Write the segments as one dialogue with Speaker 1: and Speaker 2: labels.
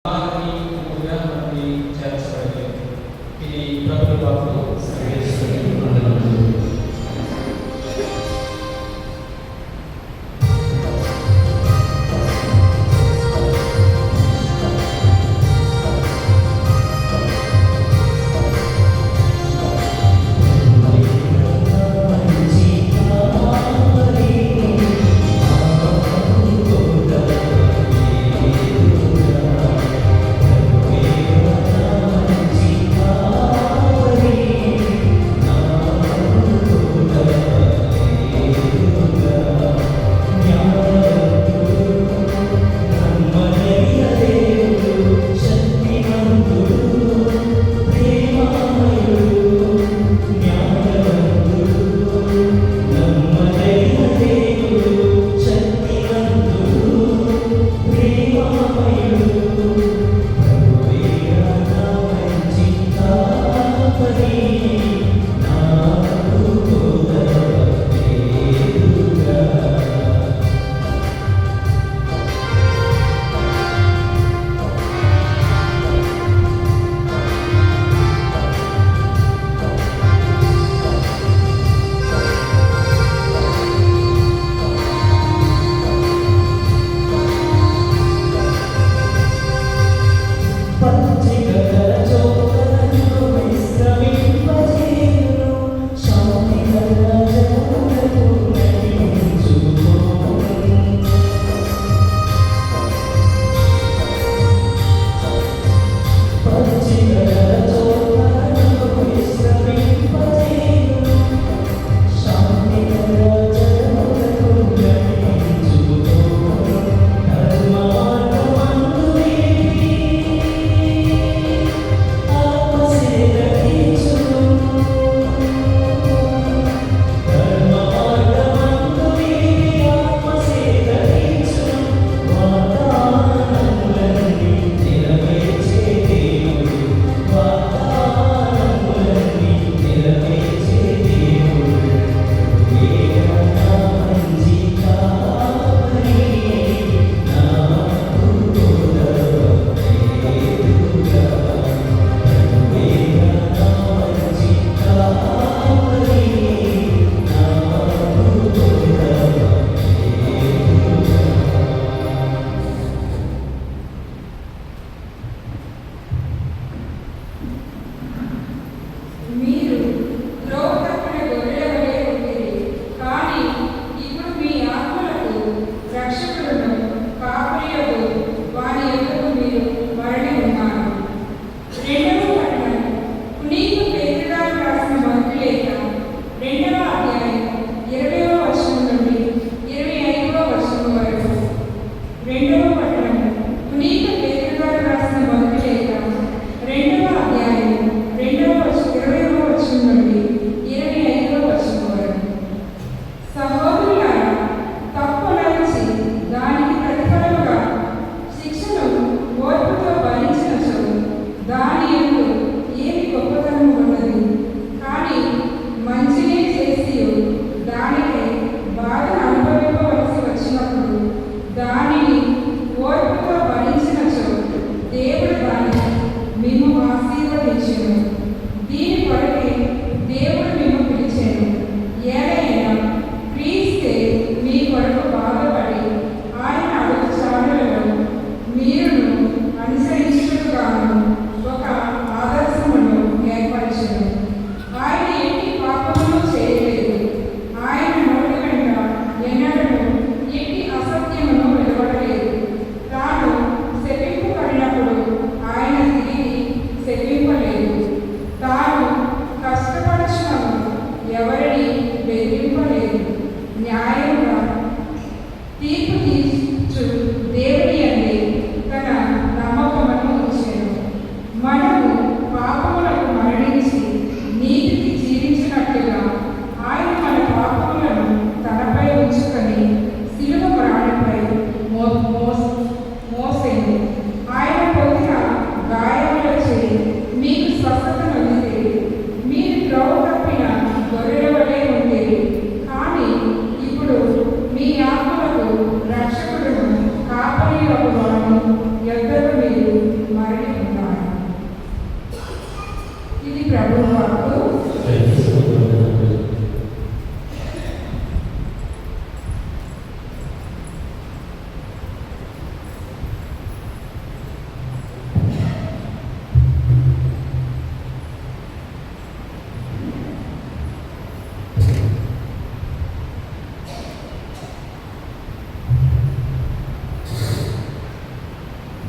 Speaker 1: ఆహారాన్ని ముందుగా మనకి చేర్చబడింది. ఇది ప్రభుల వాక్కు సర్వేశ్వరుని వందనములు. నా
Speaker 2: ప్రభువు వాక్కు.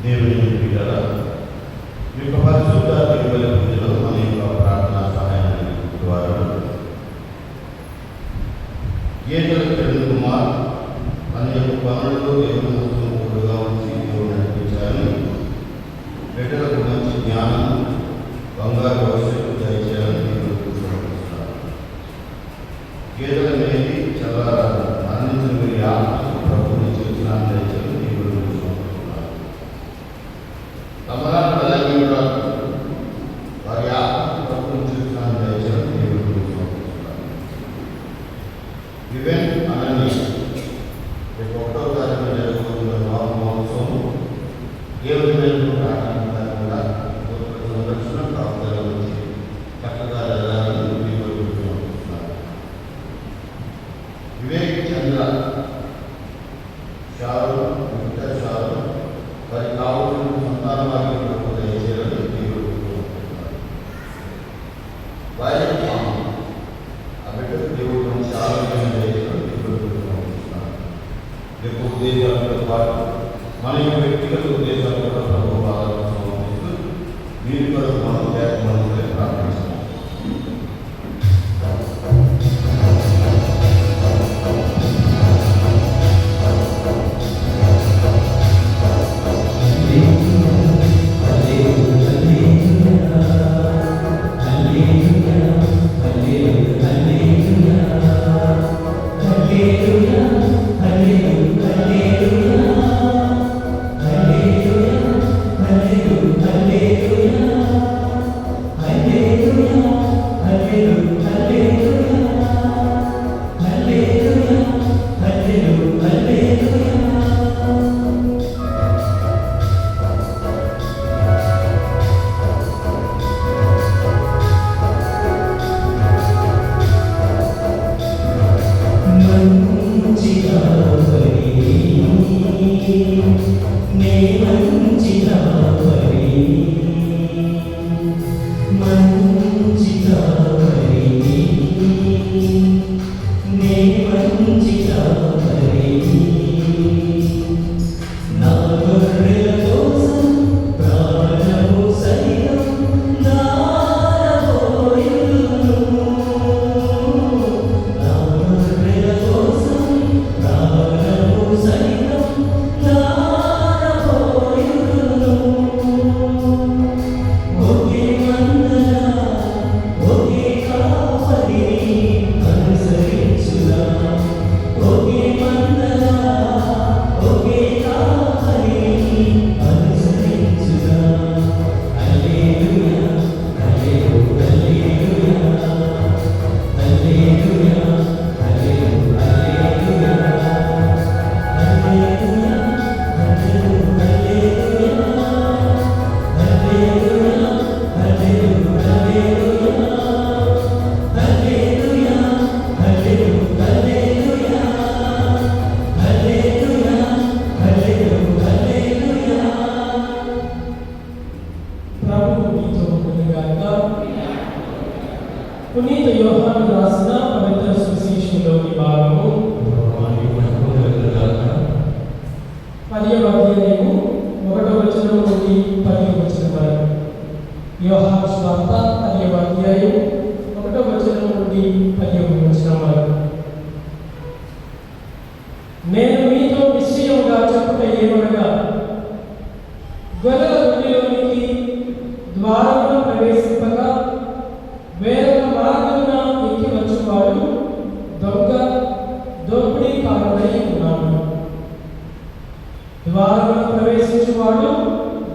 Speaker 3: దేవుని బిడ్డలారా, మీ యొక్క పరిశుద్ధ దేవుని పూజలో మన యొక్క ప్రార్థనా సహాయాన్ని ద్వారా గీతల కిరణ్ కుమార్ మన యొక్క పనులలో దేవుని హస్తం తోడుగా ఉంచి దేవుడు నడిపించాలని, బిడ్డలకు మంచి జ్ఞానం, బంగారు భవిష్యత్తు దయచేయాలని దేవుడు కూర్చోబడుతున్నారు. గీతల అనేది చల్లారాలు మరణించిన మీ ఆత్మకు ప్రభుత్వం చేసిన దయచేయాలని దేవుడు తమరాలు బలంగా వారి ఆత్మకు ప్రభుత్వం చేసిన దయచేయాలని దేవుడు కూర్చోబడుతున్నారు. ఈవెన్ అనని రేపు 1వ తారీఖున జరగబోతున్న మహోత్సవం దేవుడి మీద ప్రార్థించకుండా సంరక్షణ కాపుదల నుంచి చక్కగా జరగాలని దేవుడు కూర్చోబడుతున్నారు. వివేక్ చంద్ర షారు విక్టర్ షారు వారి కావలసిన సంతాన భాగ్యం దయచేయాలని దేవుడు కోరుకుంటున్నారు. వారి ఆ బిడ్డకు దేవుడు మంచి ఆరోగ్యం దయచేయాలని దేవుడు కోరుకుంటున్నారు. రేపు ఉద్దేశాలతో పాటు మన యొక్క వ్యక్తిగత ఉద్దేశాలు కూడా ప్రభు బాగా సమర్పిస్తూ వీరి కొరకు మనం మనసులే ప్రార్థిస్తున్నాం.
Speaker 1: పునీత యోహాను రాసిన పవిత్ర సువిశేషంలోని భాగము 10వ అధ్యాయము 1వ వచనం నుండి 10వ వచనం వరకు. యోహాను సువార్త 10వ అధ్యాయం 1వ వచనం నుండి 10వ వచనం వరకు. నేను మీతో నిశ్చయముగా చెప్పుట ఏమనగా, గొర్రెల గుడిలోనికి ద్వారమును ప్రవేశింపగా వేరొక మార్గమున ఎక్కి వచ్చువాడు దొంగ దోపిడీకారుడై ఉన్నాడు. ద్వారమున ప్రవేశించువాడు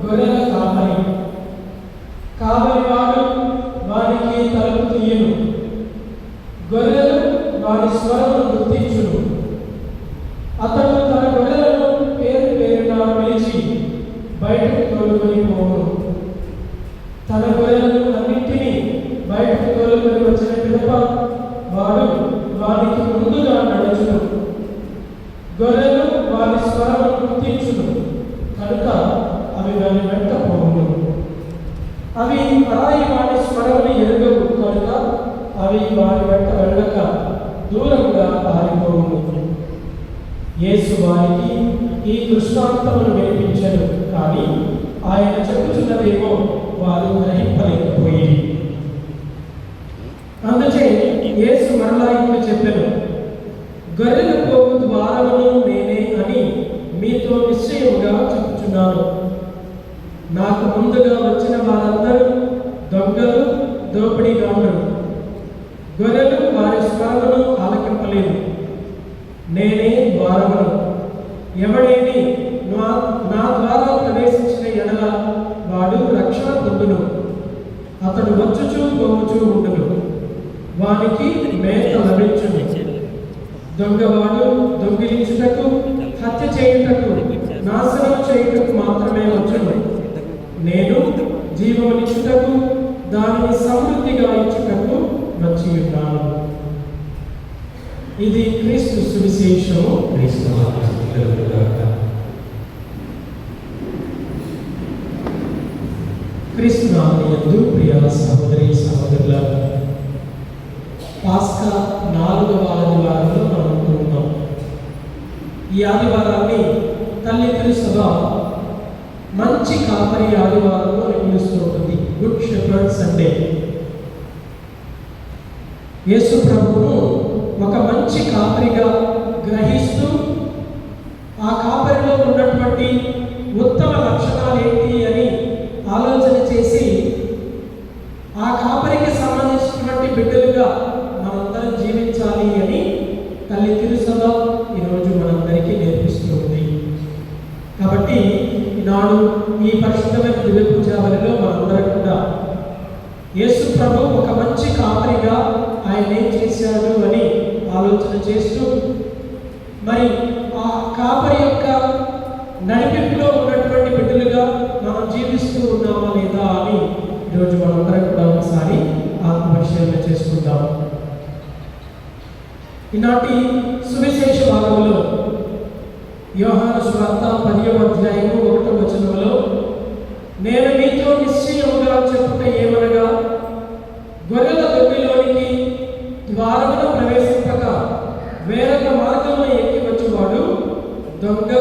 Speaker 1: గొర్రెల కాపరి. కాపరివాడు వానికి తలుపు తీయును. గొర్రెలు వాని స్వరమును గుర్తించును. అతడు తన గొర్రెలను పేరు పేరున పిలిచి బయటకు తోలుకొని పోవును. తన గొర్రెలను అన్నింటినీ వారి వెంట పోవును. అవి పరాయి వాడి స్వరములు ఎరుగవు కనుక అవి వారి వెంట వెళ్ళక దూరంగా పారిపోవును. యేసు వారికి ఈ దృష్టాంతమును వినిపించను, కానీ ఆయన చెప్పుచున్నదేమో వారు గ్రహింపలేకపోయి. అందుచే యేసు మరలా ఇట్లు చెప్పెను, గొర్రెల పోగు ద్వారమును నేనే అని మీతో నిశ్చయముగా చెప్పుచున్నాను. నాకు ముందుగా వచ్చిన వారందరూ దొంగలు, దోపిడీగాండ్రులు. గొర్రెలు వారి స్వరమును ఆలకింపలేదు. నేనే ద్వారమును. ఎవడేని నా ద్వారా ప్రవేశించిన ఎడల వాడు రక్షణ పొందును. అతడు వచ్చుచూ పోవచూ ఉండును. వానికి మేత లభించును. దొంగవాడు దొంగిలించుటకు, హత్య చేయుటకు, నాశనం చేయుటకు మాత్రమే వచ్చును. నేను జీవమునిచ్చుటకు, దానిని సమృద్ధిగా ఇచ్చుటకు వచ్చి ఉన్నాను. ఇది క్రీస్తు సువిశేషము. క్రీస్తు నామమునందు ప్రియ సహోదరి సహోదరులారా, పాస్కా 4వ ఆదివారంలో మనం ఉంటున్నాం. ఈ ఆదివారాన్ని తల్లి తిరుసభ మంచి కాపరి ఆదివారంలో పిలుస్తూ ఉంటుంది, గుడ్ షెపర్డ్ సండే. యేసు ప్రభువును ఒక మంచి కాపరిగా గ్రహిస్తూ ఆ కాపరిలో ఉన్నటువంటి ఉత్తమ లక్షణాలు ఏంటి అని ఆలోచన చేసి ఆ కాపరికి సంబంధించినటువంటి బిడ్డలుగా మనందరం జీవించాలి అని తల్లి తిరుసభ ఈరోజు మనందరికీ నేర్పిస్తుంది. కాబట్టి ఈనాడు ఈ పరిశుద్ధమైన దివ్య పూజావళిలో మనందరం కూడా యేసు ప్రభు ఒక మంచి కాపరిగా ఆయన ఏం చేశాడు అని ఆలోచన చేస్తూ, మరి ఆ కాపరి యొక్క నడిపింపులో ఉన్నటువంటి బిడ్డలుగా మనం జీవిస్తూ ఉన్నామా లేదా అని ఈరోజు మనందరం కూడా ఒకసారి ఆత్మపరిశీలన చేసుకుందాం. ఈనాటి సువిశేష భాగంలో యోహాను సువార్త 10వ అధ్యాయము 1వ వచనంలో, నేను మీతో నిశ్చయముగా చెప్పుట ఏమనగా, గొర్రెల దొడ్డిలోనికి ద్వారమును ప్రవేశింపక వేరొక మార్గంలో ఎక్కి వచ్చేవాడు దొంగ,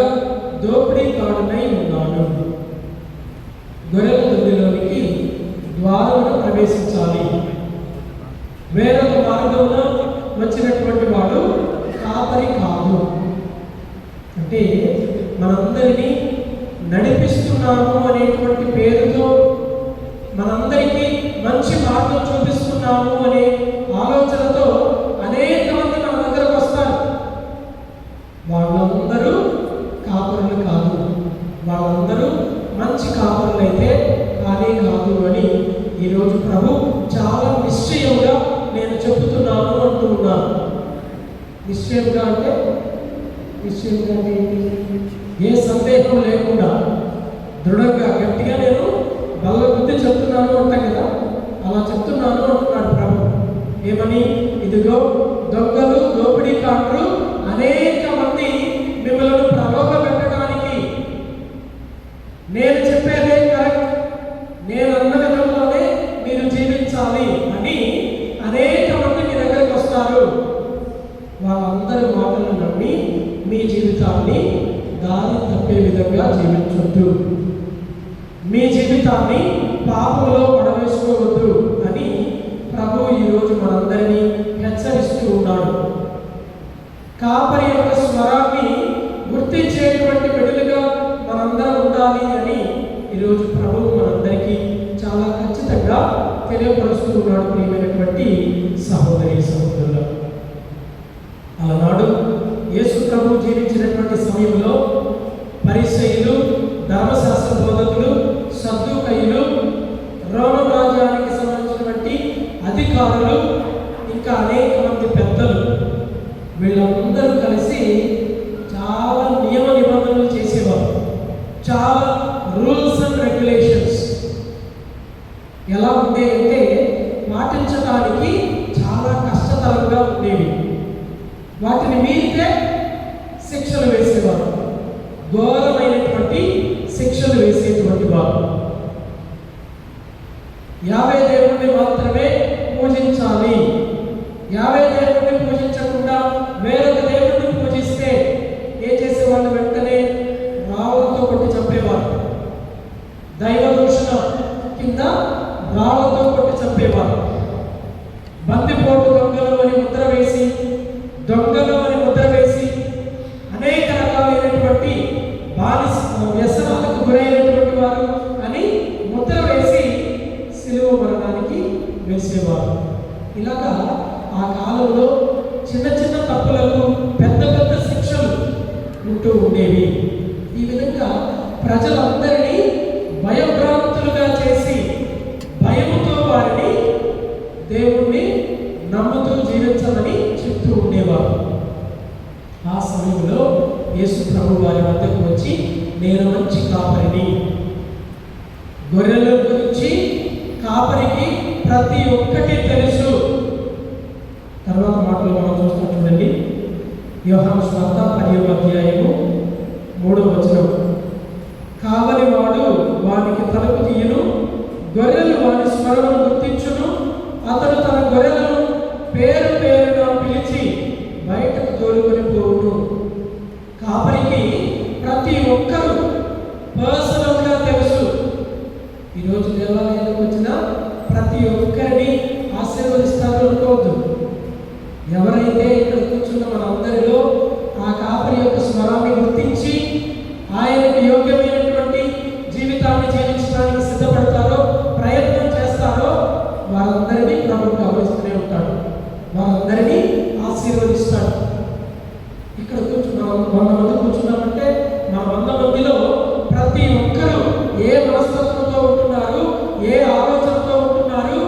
Speaker 1: దోపిడీగాడునై ఉన్నాడు. గొర్రెల దొడ్డిలోనికి ద్వారమును ప్రవేశించాలి. వేరొక మార్గంలో వచ్చినటువంటి వాడు కాపరి కాదు. అంటే మనందరినీ నడిపిస్తున్నాము అనేటువంటి పేరుతో, మనందరికీ మంచి మార్గం చూపిస్తున్నాము అనే ఆలోచనతో అనేక మంది మన దగ్గరకు వస్తారు. వాళ్ళందరూ కాపరులు కాదు, వాళ్ళందరూ మంచి కాపరులు అయితే కానే కాదు అని ఈరోజు ప్రభు చాలా నిశ్చయంగా నేను చెబుతున్నాను అంటూ ఉన్నాను. నిశ్చయంగా అంటే ఏ సందేహం లేకుండా దృఢంగా గట్టిగా నేను బల్ల బుద్ధి చెప్తున్నాను అంటాం కదా, అలా చెప్తున్నాను అంటున్నాడు ప్రభు. ఏమని? ఇదిగో దొంగలు, దోపిడీకారులు అనేక మంది మిమ్మల్ని ప్రలోభ పెట్టడానికి, నేను చెప్పేదే కరెక్ట్, నేను అన్న విధంలోనే మీరు జీవించాలి అని అనేక మంది మీ దగ్గరికి వస్తారు. వాళ్ళందరి మాటలు నమ్మి మీ జీవితాన్ని దారి తప్పే విధంగా జీవించొద్దు, మీ జీవితాన్ని పాపంలో పడవేసుకోవద్దు అని ప్రభు ఈరోజు మనందరినీ హెచ్చరిస్తూ ఉన్నాడు. కాపరి యొక్క స్వరాన్ని గుర్తించేటువంటి బిడ్డలుగా మనందరం ఉండాలి అని ఈరోజు ప్రభు మనందరికీ చాలా ఖచ్చితంగా తెలియపరుస్తూ ఉన్నాడు. ప్రియమైనటువంటి సహోదరి సహోదరులు, అలనాడు యేసు ప్రభు జీవించినటువంటి సమయంలో పరిసయ్యులు, ధర్మశాస్త్ర బోధకులు, సద్దూకయ్యులు, రోమ రాజ్యానికి సంబంధించినటువంటి అధికారులు, ఇంకా అనేక మంది పెద్దలు, వీళ్ళందరూ కలిసి చాలా నియమ నిబంధనలు చేసేవారు. చాలా రూల్స్ అండ్ రెగ్యులేషన్స్ ఎలా ఉండేవంటే పాటించడానికి చాలా కష్టతరంగా ఉండేవి. వాటిని మీరితే శిక్షలు వేసేవారు, ఘోరమైనటువంటి శిక్షలు వేసేటువంటి వారు. యావే దేవుణ్ణి మాత్రమే పూజించాలి. యావే దేవుణ్ణి పూజించకుండా వేరొక దేవుణ్ణి పూజిస్తే ఏం చేసేవాళ్ళు? వెంటనే రాళ్ళతో కొట్టి చంపేవారు. దైవ దూషణ కింద రాళ్ళతో కొట్టి చంపేవారు. బందిపోటు దొంగలు అని ముద్ర వేసి, దొంగలు అని ముద్ర వేసి, అనేక రకాలైనటువంటి వ్యసనాలకు గురైనటువంటి వారు అని ముద్ర వేసి శిలువ మరణానికి వేసేవారు. ఇలాగా ఆ కాలంలో చిన్న చిన్న తప్పులకు పెద్ద పెద్ద శిక్షలు ఉంటూ ఉండేవి. ఈ విధంగా ప్రజలందరినీ భయభ్రాంతులుగా చేసి భయముతో వారిని దేవుణ్ణి నమ్ముతూ జీవించమని చెప్తూ ఉండేవారు. ఆ సమయంలో యేసు ప్రభు వారి వద్దకు వచ్చి, నేను మంచి కాపరిని, గొర్రెల గురించి కాపరికి ప్రతి ఒక్కటి తెలుసు. తర్వాత మాటలు మనం చూస్తాం చూడండి. యోహాను సువార్త 10వ అధ్యాయము 3వ వచనం. కావలి వాడు వానికి తలుపు తీయును, గొర్రెలు వాని స్వరమును గుర్తించును, అతడు తన గొర్రెలను పేరు పేరుగా పిలిచి బయటకు తోలుకొని పోవును. కాపరికి ప్రతి ఒక్కరూ పర్సనల్గా తెలుసు. ఈరోజు దేవాలయానికి వచ్చిన ప్రతి ఒక్కరిని ఆశీర్వదిస్తారు అనుకోవద్దు. ఎవరైతే ఇక్కడ కూర్చున్న మనందరిలో ఆ కాపరి యొక్క స్వరాన్ని గుర్తించి ఆయనకు యోగ్యమైనటువంటి జీవితాన్ని జీవించడానికి సిద్ధపడతారో, ప్రయత్నం చేస్తారో, వారందరినీ ప్రభువు గమనిస్తూనే ఉంటాడు, వారందరినీ ఆశీర్వదిస్తాడు. ఇక్కడ కూర్చున్నాం, 100 మంది కూర్చున్నామంటే మన 100 మందిలో ప్రతి ఒక్కరూ ఏ మనస్తత్వంతో ఉంటున్నారు, ఏ ఆలోచనతో ఉంటున్నారు,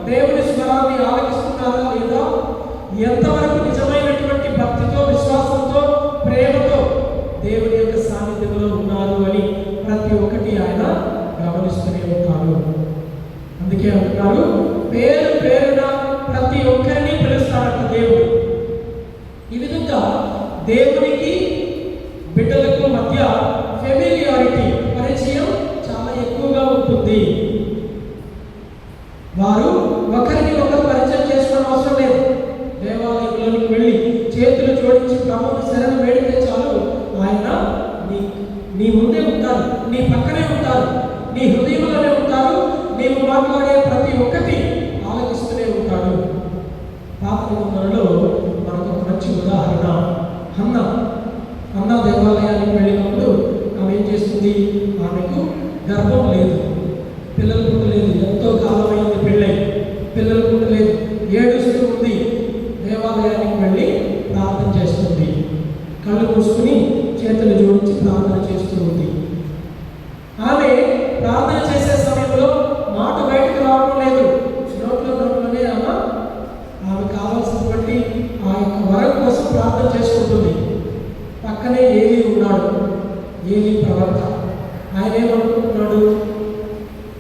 Speaker 1: దేవుని స్వరాన్ని ఆలకిస్తున్నారా లేదా, ఎంతవరకు నిజమైనటువంటి భక్తితో, విశ్వాసంతో, ప్రేమతో దేవుని యొక్క సాన్నిధ్యంలో ఉన్నారు అని ప్రతి ఒక్కటి ఆయన గమనిస్తూనే ఉంటాడు. అందుకే అంటున్నారు, పేరు పేరున ప్రతి ఒక్కరిని పిలుస్తాడట దేవుడు. ఈ విధంగా దేవునికి బిడ్డలకు మధ్య ఫెమిలియారిటీ, పరిచయం చాలా ఎక్కువగా ఉంటుంది. వారు ఒకరికి ఒకరు పరిచయం చేసుకోవడం అవసరం లేదు. దేవాలయంలోనికి వెళ్ళి చేతులు జోడించి ప్రభువుని శరణు వేడితే చాలు, ఆయన నీ ముందే ఉంటారు, నీ పక్కనే ఉంటారు, నీ హృదయంలోనే ఉంటారు. నీవు మాట్లాడే ప్రతి ఒక్కటి ఆలకిస్తూనే ఉంటాడు. పాత నిబంధనలో మనకు ఒక మంచి ఉదాహరణ హన్నా దేవాలయానికి వెళ్ళినప్పుడు ఆమె ఏం చేస్తుంది? ఆమెకు గర్భం లేదు, పిల్లలు పుట్టలేదు, ఎంతో కాలమైంది పెళ్ళై, పిల్లలు పుట్టలేదు, ఏడుస్తూ ఉంది. దేవాలయానికి వెళ్ళి ప్రార్థన చేస్తుంది. కళ్ళు మూసుకుని చేతులు జోడించి ప్రార్థన చేస్తూ ఉంది. ఆమె ప్రార్థన చేసే సమయంలో మాట బయటకు రావడం లేదు. నోట్లోనే ఆమె కావాల్సినటువంటి ఆ యొక్క వరం కోసం ప్రార్థన చేసుకుంటుంది. పక్కనే ఏలీ ఉన్నాడు, ఏలీ ప్రవక్త. ఆయన ఏమనుకుంటున్నాడు?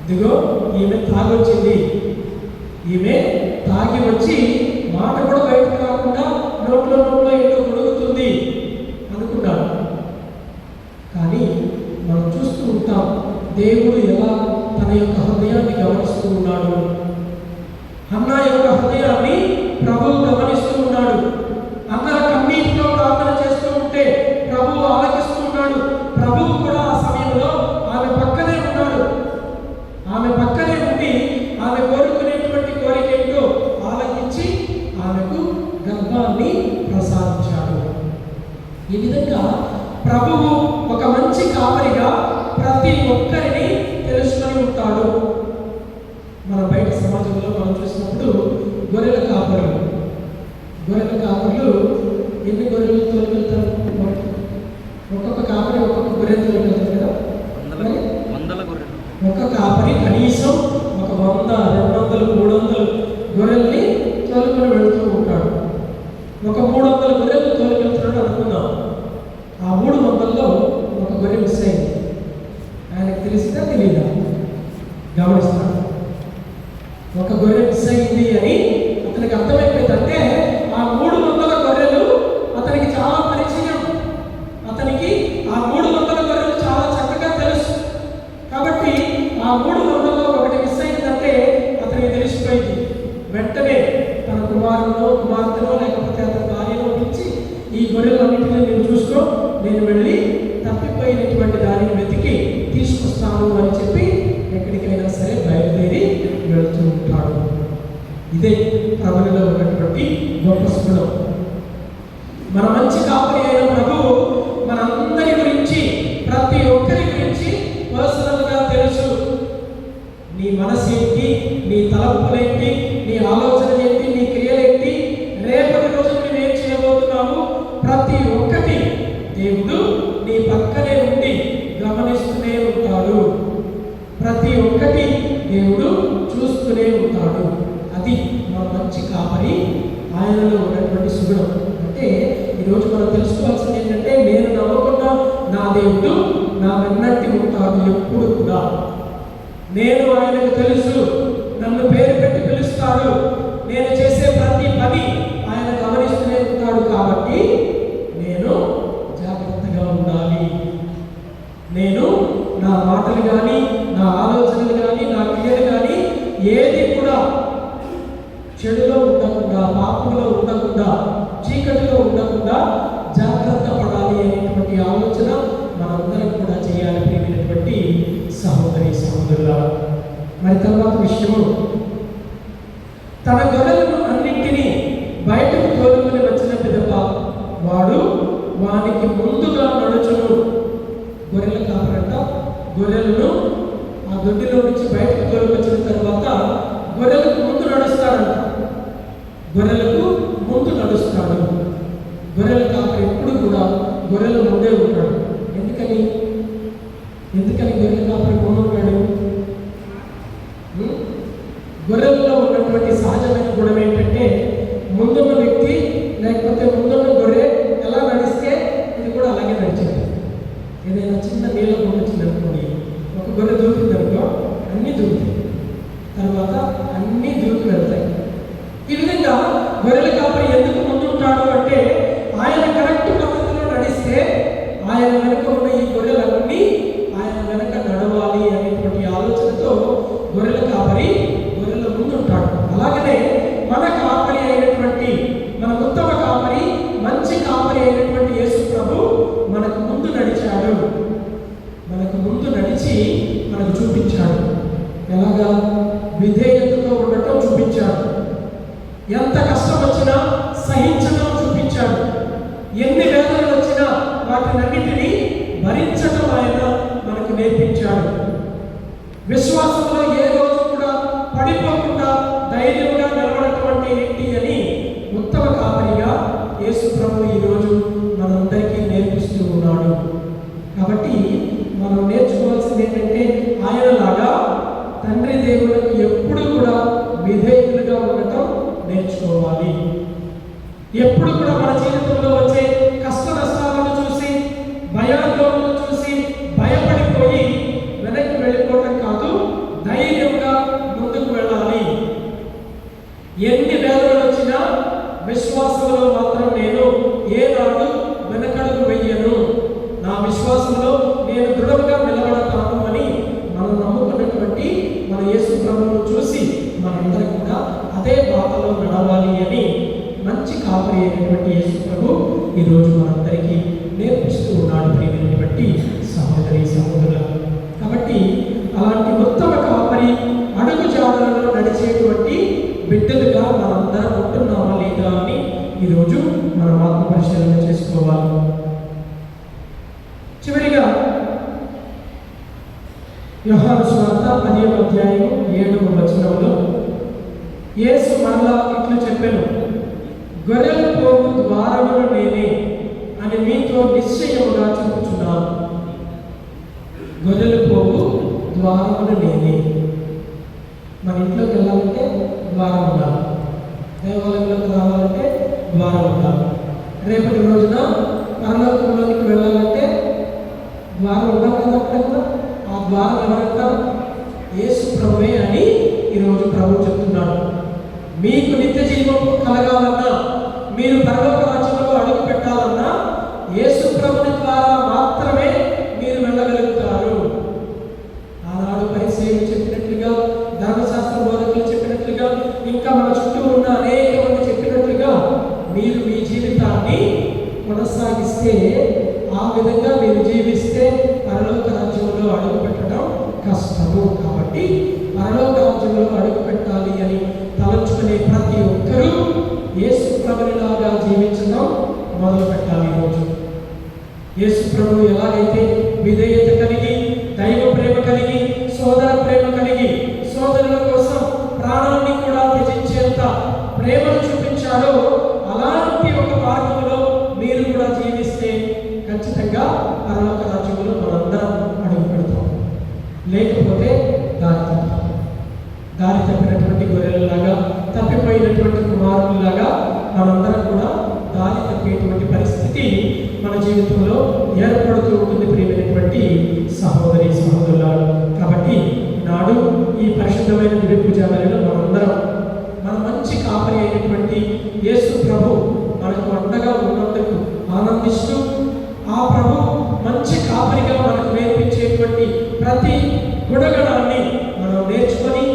Speaker 1: ఇదిగో ఈమె తాగొచ్చింది, ఈమె తాగి వచ్చి మాట కూడా బయటకు రాకుండా నోట్లో ఏదో గొడుగుతుంది అనుకున్నాడు. కానీ మనం చూస్తూ ఉంటాం దేవుడు ఎలా తన యొక్క హృదయాన్ని గమనిస్తూ ఉన్నాడు. హన్నా యొక్క హృదయాన్ని ప్రభువు గమనిస్తూ ఉన్నాడు. అన్నా కన్నీటితో ప్రార్థన చేస్తూ ఉంటే ప్రభువు ఆలకిస్తూ ఉన్నాడు. ప్రభువు కూడా ఆ సమయంలో ఆమె పక్కనే ఉన్నాడు. ఆమె పక్కనే ఉండి ఆమె కోరుకునేటువంటి కోరికేంటో ఆలకించి ఆమెకు గర్భాన్ని ప్రసాదించాడు. ఈ విధంగా ప్రభువు ఒక మంచి కాపరిగా ప్రతి ఒక్కరిని తెలుసుకొని ఉంటాడు. మన బయట సమాజంలో మనం చూసినప్పుడు గొర్రెల కాపరులు ఎన్ని గొర్రెలు తోలుకెళ్తారు? ఒక్కొక్క కాపరి ఒక్కొక్క గొర్రె తోలుకెళ్తారు కదా. ఒక కాపరి కనీసం ఒక 100, 200, 300 గొర్రెల్ని తోలుకొని వెళుతూ ఉంటాడు. ఒక 300 గొర్రెలు తోలుకెళ్తున్నాడు అనుకుందాం. ఆ 300లో ఒక గొర్రె మిస్ అయింది. ఆయనకు తెలిసిందా తెలియదా? గమనిస్తాడు. ఒక గొర్రె మిస్ అయింది అని అతనికి అర్థమైపోయిందంటే ఆ 300 గొర్రెలు అతనికి చాలా పరిచయం. అతనికి ఆ 300 గొర్రెలు చాలా చక్కగా తెలుసు. కాబట్టి ఆ 300లో ఒకటి మిస్ అయిందంటే వెంటనే తన కుమార్తెనో లేకపోతే అతని భార్యను పిలిచి, ఈ గొర్రెలన్నింటినీ నేను చూసుకో, నేను వెళ్ళి తప్పిపోయినటువంటి దానిని వెతికి తీసుకొస్తాను అని చెప్పి ఎక్కడికైనా సరే బయలుదేరి వెళ్తూ ఉంటాడు. ఇదే ప్రభువులో ఉన్నటువంటి గొప్ప సుగుణం. మన మంచి కాపరి అయిన ప్రభువు మనందరి గురించి, ప్రతి ఒక్కరి గురించి పర్సనల్గా తెలుసు. నీ మనసు ఏంటి, నీ తలంపులేంటి, నీ ఆలోచన ఏంటి, నీ క్రియలేంటి, రేపటి రోజు నువ్వేం చేయబోతున్నావు, ప్రతి ఒక్కటి దేవుడు నీ పక్కనే ఉండి గమనిస్తూనే ఉంటాడు. ప్రతి ఒక్కటి దేవుడు చూస్తూనే ఉంటాడు. అది మన మంచి కాపరి, ఆయనలో ఉన్నటువంటి సుగుణం. అంటే ఈరోజు మనం తెలుసుకోవాల్సింది ఏంటంటే, నేను నమ్మకున్న నా దేవుడు నా వెన్నట్టి ఉంటాడు ఎప్పుడు కూడా. నేను ఆయనకు తెలుసు, నన్ను పేరు పెట్టి పిలుస్తాడు, నేను చేసే ప్రతి పని ఆయన గమనిస్తూనే ఉంటాడు. కాబట్టి నేను జాగ్రత్తగా ఉండాలి. నేను నా మాటలు కానీ, నా ఆలోచనలు కానీ, నా క్రియలు కానీ ఏది కూడా చెడులో ఉండకుండా, పాపంలో ఉండకుండా, చీకటిలో ఉండకుండా జాగ్రత్త పడాలి అనేటువంటి ఆలోచన మనందరం కూడా చేయాలి. ప్రియమైనటువంటి సహోదరి సహోదరుల, మరి తర్వాత విషయము, తన గొర్రెలను అన్నింటినీ బయటకు తోలుకొని వచ్చిన పిదప వాడు వానికి ముందుగా నడుచును. గొర్రెల కాపరంట గొర్రెలను ఆ దొడ్డిలో నుంచి బయటకు తోలుకొచ్చిన తర్వాత గొర్రెలకు ముందు నడుస్తాడంట. గొర్రెలకు ముందు నడుస్తాడు. గొర్రెల కాపరి ఎప్పుడు కూడా గొర్రెల ముందే ఉంటాడు. ఎందుకని గొర్రెల కాపరి ముందు ఉంటాడు? గొర్రెల్లో ఉన్నటువంటి సహజమైన గుణం ఏంటంటే, ముందున్న వ్యక్తి లేకపోతే ముందున్న గొర్రె ఎలా నడిస్తే ఇది కూడా అలాగే నడిచింది. ఏదైనా చిన్న నీళ్ళ గుండ వచ్చిందనుకోండి, ఒక గొర్రె దూకిందనుకో అన్నీ దూకుతాయి, తర్వాత అన్నీ దూకి వెళ్తాయి. ఈ విధంగా గొర్రెల కాపరి ఎందుకు ముందుంటాడు అంటే, ఆయన కరెక్ట్ పద్ధతిలో నడిస్తే ఆయన వెనుక ఉన్న ఈ గొర్రెలన్నీ ఆయన వెనక నడవాలి అనేటువంటి ఆలోచనతో గొర్రెల కాపరి గొర్రెల ముందు ఉంటాడు. అలాగనే మన కాపరి అయినటువంటి, మన ఉత్తమ కాపరి, మంచి కాపరి అయినటువంటి యేసు ప్రభు మనకు ముందు నడిచాడు. మనకు ముందు నడిచి మనకు చూపించాడు. ఎలాగా? విధేయతతో ఉండటం చూపించాడు. ఎంత కష్టం వచ్చినా సహించడం చూపించాడు. ఎన్ని వేదనలు వచ్చినా వాటినన్నిటినీ భరించడం ఆయన మనకు నేర్పించాడు. విశ్వాసంలో ఏ రోజు కూడా పడిపోకుండా ధైర్యంగా నిలబడటం అంటే ఏంటి అని ఉత్తమ కాపరిగా యేసు ప్రభు ఈరోజు మనందరికీ నేర్పిస్తూ ఉన్నాడు. కాబట్టి మనం నేర్చుకోవాల్సింది ఏంటంటే, ఆయనలాగా తండ్రి దేవులకు ఎప్పుడు కూడా విధేయులుగా ఉండటం నేర్చుకోవాలి. ఎప్పుడు కూడా మన జీవితంలో వచ్చే కష్ట నష్టాలను చూసి, భయాందోళనలు చూసి భయపడిపోయి వెనక్కి వెళ్ళిపోవటం కాదు, ధైర్యంగా ముందుకు వెళ్ళాలి. ఎన్ని వేదనలు వచ్చినా విశ్వాసంలో మాత్రం నేను ఏనాడు వెనకడుగు వెయ్యను, నా విశ్వాసంలో నేను దృఢంగా నిలబడతాను అని మనం నమ్ముకున్నటువంటి మన యేసు ప్రభువును చూసి మనందరం కూడా అదే బాటలో నడవాలి అని మంచి కాపరి అయినటువంటి యేసు ప్రభు ఈరోజు మనందరికీ నేర్పిస్తూ ఉన్నాడు. ప్రియమైనటువంటి సహోదరి సహోదరుల, కాబట్టి అలాంటి ఉత్తమ కాపరి అడుగు జాడలలో నడిచేటువంటి బిడ్డలుగా మనందరం ఉంటున్నామా లేదా అని ఈరోజు మనం ఆత్మ పరిశీలన చేసుకోవాలి. చివరిగా యోహాను సువార్త 10వ అధ్యాయం 7వ వచనంలో యేసు మరలా ఇట్లు చెప్పెను, గొర్రెలు పోగు ద్వారమును నేనే అని మీతో నిశ్చయముగా చెప్పుచున్నాను. గొర్రెలు పోగు ద్వారమును నేనే. మన ఇంట్లోకి వెళ్ళాలంటే ద్వారం ఉండాలి, దేవాలయంలోకి రావాలంటే ద్వారం ఉండాలి, రేపటి రోజున పరలోకంలోకి వెళ్ళాలంటే ద్వారం ఉండాలి కదా. ఆ ద్వారం ఎవరంటారు? యేసు ప్రభువే అని ఈరోజు ప్రభు చెప్తున్నాడు. మీకు నిత్య జీవం కలగాలన్నా, మీరు పరలోక రాజ్యంలో అడుగు పెట్టాలన్నా యేసు ప్రభుని ద్వారా మాత్రమే మీరు వెళ్ళగలుగుతారు. ఆనాడు పరిసయ్యులు చెప్పినట్లుగా, ధర్మశాస్త్ర బోధకులు చెప్పినట్లుగా, ఇంకా మన ప్రభువు కాబట్టి పరలోక రాజ్యంలో అడుగు పెట్టాలి అని తలంచుకునే ప్రతి ఒక్కరూ యేసు ప్రభునిలాగా జీవించడం మొదలు పెట్టాలి. ఈరోజు యేసు ప్రభువు ఎలాగైతే విధేయత కలిగి, దైవ ప్రేమ కలిగి, సోదర ప్రేమ కలిగి, సోదరుల కోసం ప్రాణాన్ని కూడా త్యజించేంత ప్రేమను చూపించాడో అలాంటి ఒక మార్గంలో మీరు కూడా జీవిస్తే ఖచ్చితంగా పరలోక రాజ్యంలో మనందరం అడుగు పెడతాం. లేకపోతే దారి తప్పినటువంటి గొర్రెలలాగా, తప్పిపోయినటువంటి కుమారులాగా మనందరం కూడా దారి తప్పేటువంటి పరిస్థితి మన జీవితంలో ఏర్పడుతూ ఉంటుంది. ప్రియమైనటువంటి సహోదరి సహోదరులారు, కాబట్టి నాడు ఈ పరిశుద్ధమైన దివ్య పూజా వేళలో మనందరం మన మంచి కాపరి అయినటువంటి యేసు ప్రభు మనకు అండగా ఉన్నందుకు ఆనందిస్తూ, ఆ ప్రభు మంచి కాపరిగా మనకు నేర్పించేటువంటి ప్రతి గుణగణాన్ని మనం నేర్చుకొని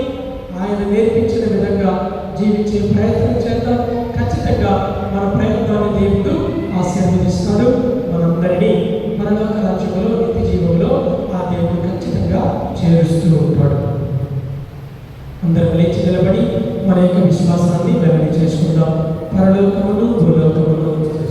Speaker 1: ఆయన నేర్పించిన విధంగా జీవించే ప్రయత్నం చేద్దాం. ఖచ్చితంగా మన ప్రయత్నాన్ని దేవుడు ఆశీర్వదిస్తాడు. మనందరినీ పరలోక రాజ్యంలో, నిత్య జీవంలో ఆ దేవుడు ఖచ్చితంగా చేరుస్తూ ఉంటాడు. అందరం లేచి నిలబడి మన యొక్క విశ్వాసాన్ని వెల్లడి చేసుకుందాం. పరలోకమును భూలోకమును ఇతర